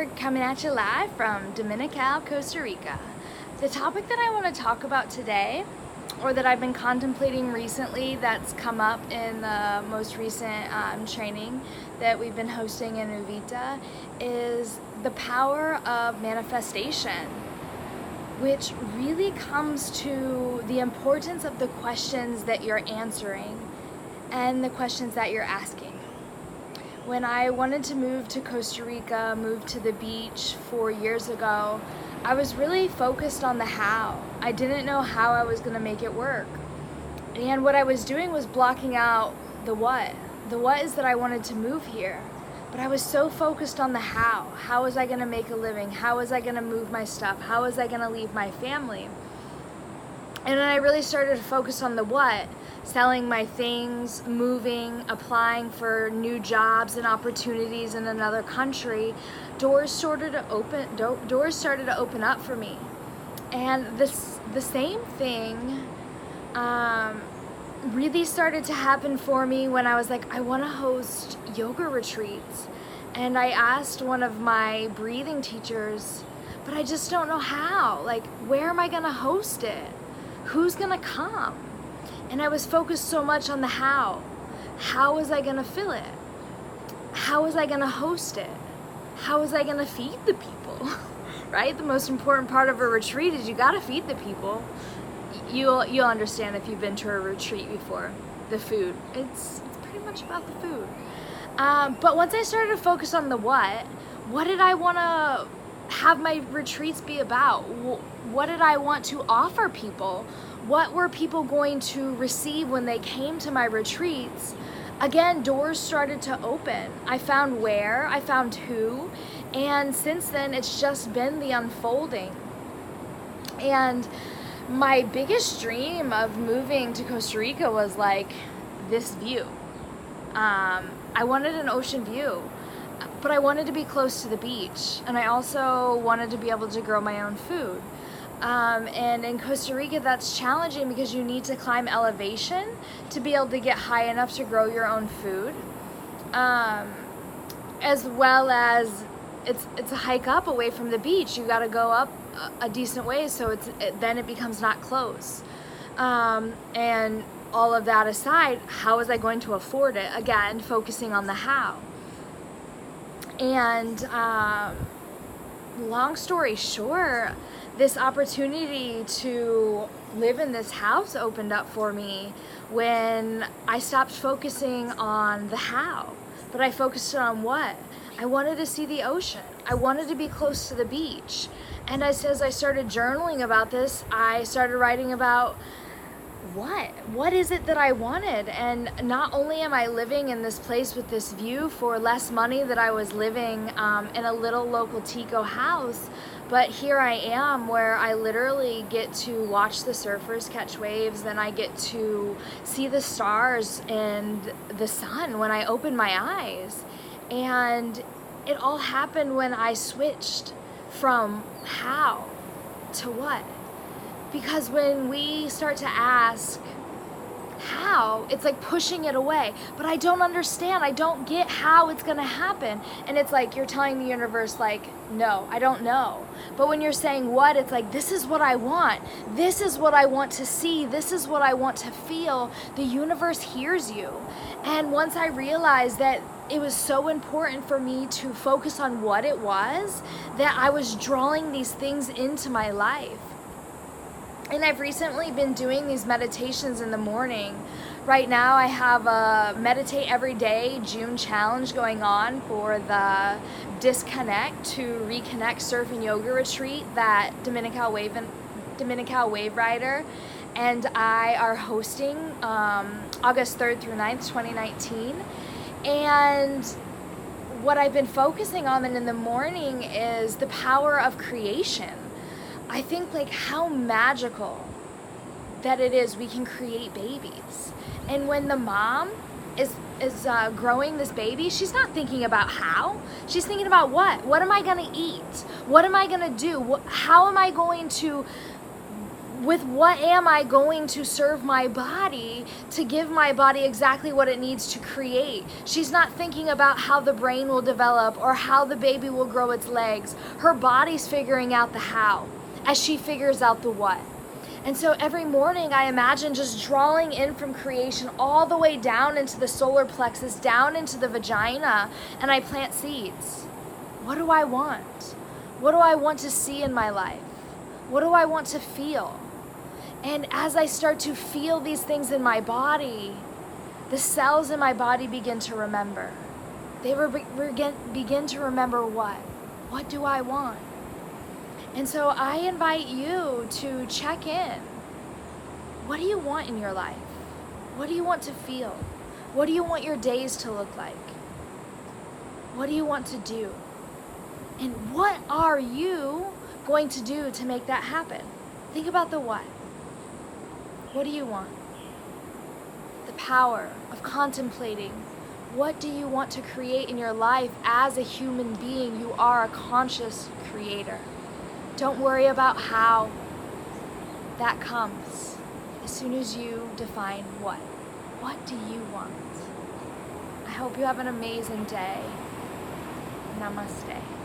Coming at you live from Dominical, Costa Rica. The topic that I want to talk about today, or that I've been contemplating recently, that's come up in the most recent training that we've been hosting in Uvita, is the power of manifestation, which really comes to the importance of the questions that you're answering and the questions that you're asking. When I wanted to move to Costa Rica, move to the beach 4 years ago, I was really focused on the how. I didn't know how I was going to make it work. And what I was doing was blocking out the what. The what is that I wanted to move here. But I was so focused on the how. How was I going to make a living? How was I going to move my stuff? How was I going to leave my family? And then I really started to focus on the what. Selling my things, moving, applying for new jobs and opportunities in another country. Doors started to open up for me. And the same thing really started to happen for me when I was like, I want to host yoga retreats. And I asked one of my breathing teachers, but I just don't know how. Like, where am I going to host it? Who's going to come? And I was focused so much on the how. How was I going to fill it? How was I going to host it? How was I going to feed the people? Right? The most important part of a retreat is you got to feed the people. You'll understand if you've been to a retreat before. The food. It's pretty much about the food. But once I started to focus on the what did I want to have my retreats be about? What did I want to offer people? What were people going to receive when they came to my retreats? Again, doors started to open. I found where, I found who, and since then it's just been the unfolding. And my biggest dream of moving to Costa Rica was like this view. I wanted an ocean view, but I wanted to be close to the beach, and I also wanted to be able to grow my own food. And in Costa Rica, that's challenging because you need to climb elevation to be able to get high enough to grow your own food, as well as it's a hike up away from the beach. You got to go up a decent way, so then it becomes not close. And all of that aside, how was I going to afford it? Again, focusing on the how. And long story short, this opportunity to live in this house opened up for me when I stopped focusing on the how, but I focused on what. I wanted to see the ocean. I wanted to be close to the beach. And as I started journaling about this, I started writing about what is it that I wanted. And not only am I living in this place with this view for less money that I was living in a little local Tico house, but here I am where I literally get to watch the surfers catch waves, and I get to see the stars and the sun when I open my eyes. And it all happened when I switched from how to what. Because when we start to ask how, it's like pushing it away. But I don't understand. I don't get how it's going to happen. And it's like you're telling the universe, like, no, I don't know. But when you're saying what, it's like, this is what I want. This is what I want to see. This is what I want to feel. The universe hears you. And once I realized that it was so important for me to focus on what it was, that I was drawing these things into my life. And I've recently been doing these meditations in the morning. Right now I have a Meditate Every Day June challenge going on for the Disconnect to Reconnect Surf and Yoga Retreat that Dominical Wave Rider and I are hosting August 3rd through 9th, 2019. And what I've been focusing on in the morning is the power of creation. I think like how magical that it is we can create babies. And when the mom is growing this baby, she's not thinking about how. She's thinking about what am I going to eat? What am I going to do? How am I going to with what am I going to serve my body to give my body exactly what it needs to create. She's not thinking about how the brain will develop or how the baby will grow its legs. Her body's figuring out the how as she figures out the what. And so every morning I imagine just drawing in from creation all the way down into the solar plexus, down into the vagina, and I plant seeds. What do I want? What do I want to see in my life? What do I want to feel? And as I start to feel these things in my body, the cells in my body begin to remember. They begin to remember what? What do I want? And so I invite you to check in. What do you want in your life? What do you want to feel? What do you want your days to look like? What do you want to do? And what are you going to do to make that happen? Think about the what. What do you want? The power of contemplating. What do you want to create in your life as a human being? You are a conscious creator. Don't worry about how that comes. As soon as you define what. What do you want? I hope you have an amazing day. Namaste.